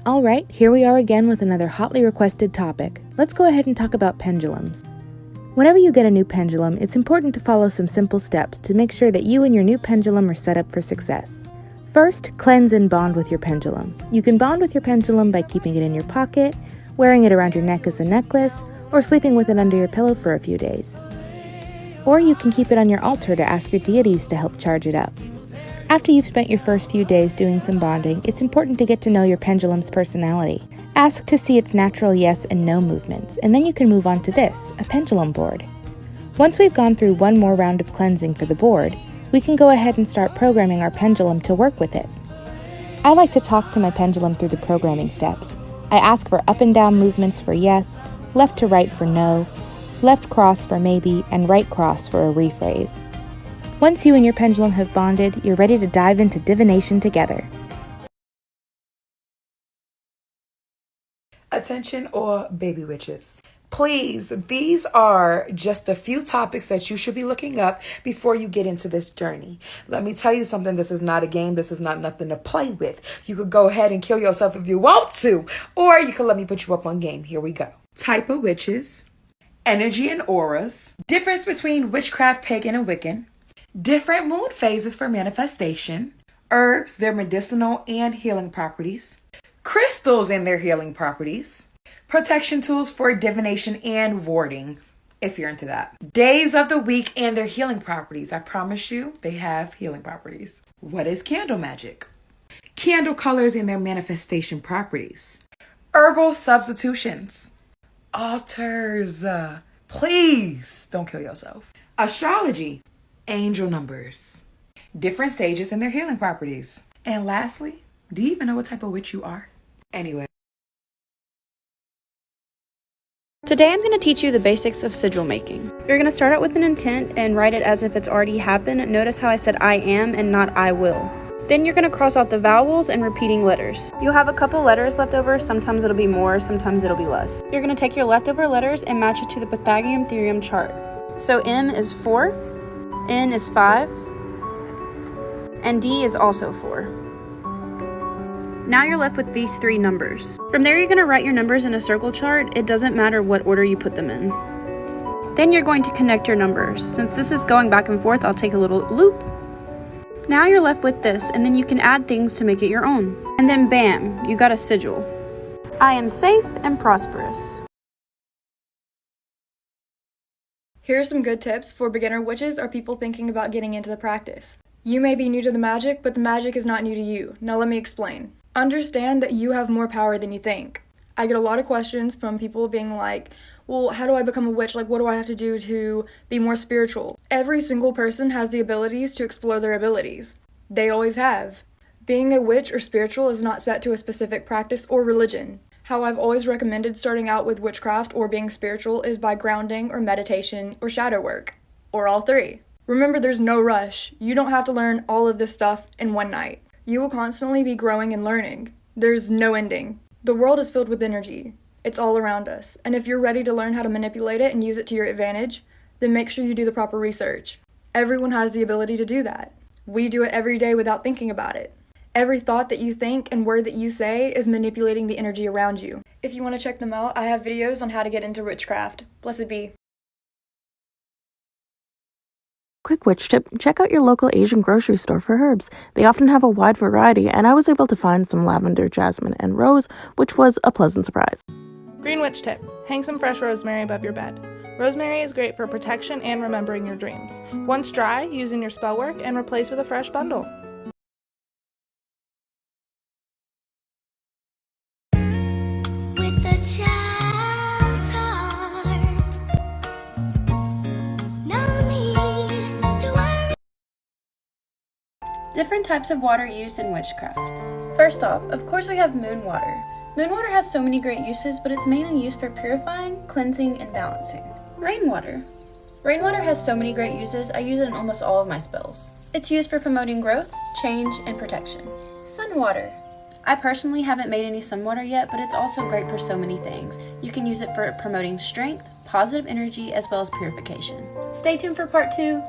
Alright, here we are again with another hotly requested topic. Let's go ahead and talk about pendulums. Whenever you get a new pendulum, it's important to follow some simple steps to make sure that you and your new pendulum are set up for success. First, cleanse and bond with your pendulum. You can bond with your pendulum by keeping it in your pocket, wearing it around your neck as a necklace, or sleeping with it under your pillow for a few days. Or you can keep it on your altar to ask your deities to help charge it up. After you've spent your first few days doing some bonding, it's important to get to know your pendulum's personality. Ask to see its natural yes and no movements, and then you can move on to this, a pendulum board. Once we've gone through one more round of cleansing for the board, we can go ahead and start programming our pendulum to work with it. I like to talk to my pendulum through the programming steps. I ask for up and down movements for yes, left to right for no, left cross for maybe, and right cross for a rephrase. Once you and your pendulum have bonded, you're ready to dive into divination together. Attention all baby witches. Please, these are just a few topics that you should be looking up before you get into this journey. Let me tell you something, this is not a game, this is not nothing to play with. You could go ahead and kill yourself if you want to, or you can let me put you up on game. Here we go. Type of witches, energy and auras, difference between witchcraft, pagan, and Wiccan, different mood phases for manifestation, herbs, their medicinal and healing properties, crystals and their healing properties, protection tools for divination and warding, if you're into that, days of the week and their healing properties. I promise you, they have healing properties. What is candle magic? Candle colors and their manifestation properties, herbal substitutions, altars. Please don't kill yourself. Astrology, angel numbers, different sages and their healing properties. And lastly, do you even know what type of witch you are? Anyway. Today I'm going to teach you the basics of sigil making. You're going to start out with an intent and write it as if it's already happened. Notice how I said I am and not I will. Then you're going to cross out the vowels and repeating letters. You'll have a couple letters left over, sometimes it'll be more, sometimes it'll be less. You're going to take your leftover letters and match it to the Pythagorean theorem chart. So M is 4, N is 5, and D is also 4. Now you're left with these three numbers. From there, you're going to write your numbers in a circle chart. It doesn't matter what order you put them in. Then you're going to connect your numbers. Since this is going back and forth, I'll take a little loop. Now you're left with this, and then you can add things to make it your own. And then bam, you got a sigil. I am safe and prosperous. Here are some good tips for beginner witches or people thinking about getting into the practice. You may be new to the magic, but the magic is not new to you. Now let me explain. Understand that you have more power than you think. I get a lot of questions from people being like, well, how do I become a witch? Like, what do I have to do to be more spiritual? Every single person has the abilities to explore their abilities. They always have. Being a witch or spiritual is not set to a specific practice or religion. How I've always recommended starting out with witchcraft or being spiritual is by grounding or meditation or shadow work, or all three. Remember, there's no rush. You don't have to learn all of this stuff in one night. You will constantly be growing and learning. There's no ending. The world is filled with energy. It's all around us. And if you're ready to learn how to manipulate it and use it to your advantage, then make sure you do the proper research. Everyone has the ability to do that. We do it every day without thinking about it. Every thought that you think and word that you say is manipulating the energy around you. If you want to check them out, I have videos on how to get into witchcraft. Blessed be. Quick witch tip, check out your local Asian grocery store for herbs. They often have a wide variety, and I was able to find some lavender, jasmine, and rose, which was a pleasant surprise. Green witch tip, hang some fresh rosemary above your bed. Rosemary is great for protection and remembering your dreams. Once dry, use in your spell work and replace with a fresh bundle. With a child's heart, no need to worry. Different types of water used in witchcraft. First off, of course we have moon water. Moon water has so many great uses, but it's mainly used for purifying, cleansing, and balancing. Rainwater. Rainwater has so many great uses, I use it in almost all of my spells. It's used for promoting growth, change, and protection. Sun water. I personally haven't made any sun water yet, but it's also great for so many things. You can use it for promoting strength, positive energy, as well as purification. Stay tuned for part 2.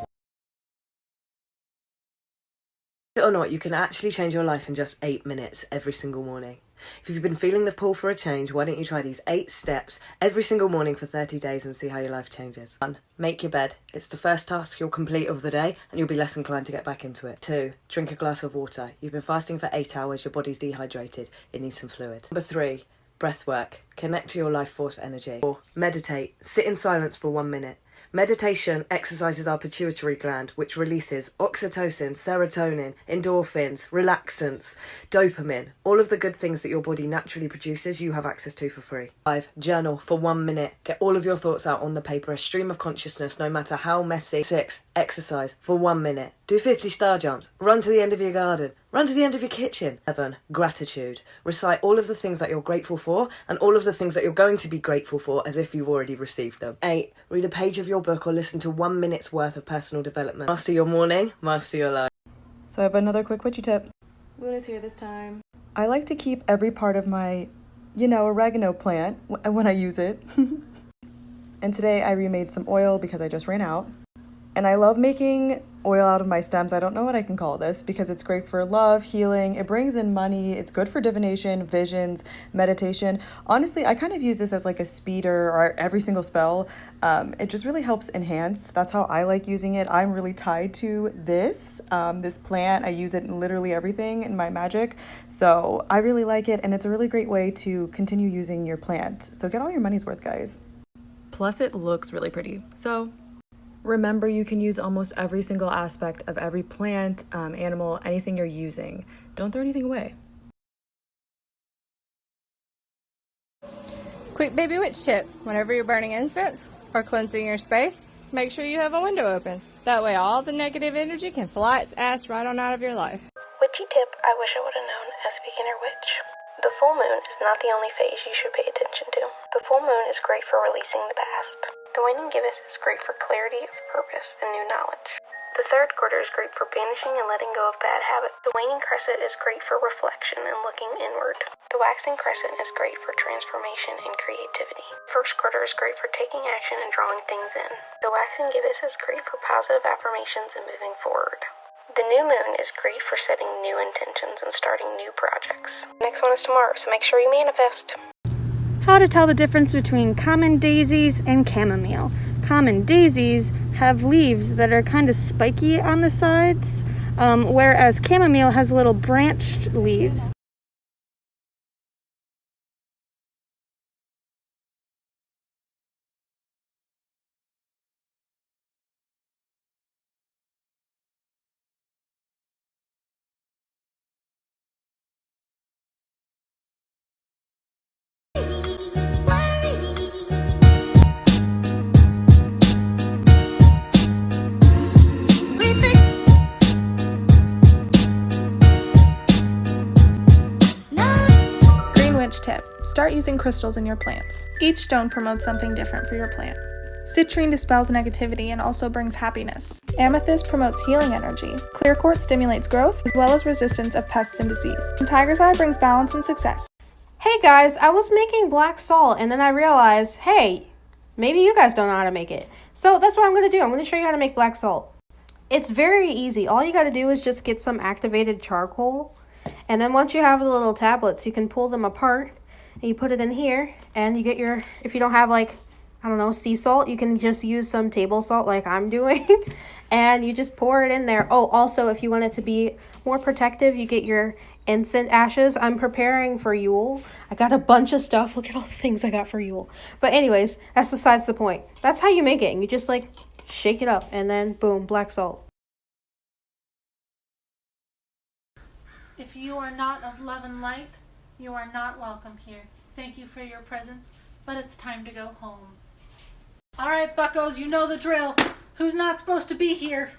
Believe it or not, you can actually change your life in just 8 minutes every single morning. If you've been feeling the pull for a change, why don't you try these 8 steps every single morning for 30 days and see how your life changes. 1. Make your bed. It's the first task you'll complete of the day and you'll be less inclined to get back into it. 2. Drink a glass of water. You've been fasting for 8 hours, your body's dehydrated, it needs some fluid. 3. Breath work. Connect to your life force energy. 4. Meditate. Sit in silence for 1 minute. Meditation exercises our pituitary gland, which releases oxytocin, serotonin, endorphins, relaxants, dopamine. All of the good things that your body naturally produces, you have access to for free. 5. Journal for 1 minute. Get all of your thoughts out on the paper, a stream of consciousness, no matter how messy. 6. Exercise for 1 minute. Do 50 star jumps. Run to the end of your garden. Run to the end of your kitchen. 7. Gratitude. Recite all of the things that you're grateful for and all of the things that you're going to be grateful for as if you've already received them. 8. Read a page of your book or listen to 1 minute's worth of personal development. Master your morning, master your life. So I have another quick witchy tip. Luna's here this time. I like to keep every part of my, oregano plant when I use it. And today I remade some oil because I just ran out. And I love making oil out of my stems. I don't know what I can call this because it's great for love, healing. It brings in money. It's good for divination, visions, meditation. Honestly, I kind of use this as like a speeder or every single spell. It just really helps enhance. That's how I like using it. I'm really tied to this plant. I use it in literally everything in my magic. So I really like it. And it's a really great way to continue using your plant. So get all your money's worth, guys. Plus it looks really pretty. So remember, you can use almost every single aspect of every plant, animal, anything you're using. Don't throw anything away. Quick baby witch tip. Whenever you're burning incense or cleansing your space, make sure you have a window open. That way all the negative energy can fly its ass right on out of your life. Witchy tip I wish I would have known as a beginner witch. The full moon is not the only phase you should pay attention to. The full moon is great for releasing the past. The waning gibbous is great for clarity of purpose and new knowledge. The third quarter is great for banishing and letting go of bad habits. The waning crescent is great for reflection and looking inward. The waxing crescent is great for transformation and creativity. First quarter is great for taking action and drawing things in. The waxing gibbous is great for positive affirmations and moving forward. The new moon is great for setting new intentions and starting new projects. Next one is tomorrow, so make sure you manifest. How to tell the difference between common daisies and chamomile. Common daisies have leaves that are kind of spiky on the sides, whereas chamomile has little branched leaves. Tip. Start using crystals in your plants. Each stone promotes something different for your plant. Citrine dispels negativity and also brings happiness. Amethyst promotes healing energy. Clear quartz stimulates growth as well as resistance of pests and disease. And tiger's eye brings balance and success. Hey guys, I was making black salt and then I realized, hey, maybe you guys don't know how to make it. So that's what I'm going to do. I'm going to show you how to make black salt. It's very easy. All you got to do is just get some activated charcoal. And then once you have the little tablets, you can pull them apart and you put it in here and you get your, if you don't have like, I don't know, sea salt, you can just use some table salt like I'm doing and you just pour it in there. Oh, also, if you want it to be more protective, you get your incense ashes. I'm preparing for Yule. I got a bunch of stuff. Look at all the things I got for Yule. But anyways, that's besides the point. That's how you make it. And you just like shake it up and then boom, black salt. If you are not of love and light, you are not welcome here. Thank you for your presence, but it's time to go home. All right, buckos, you know the drill. Who's not supposed to be here?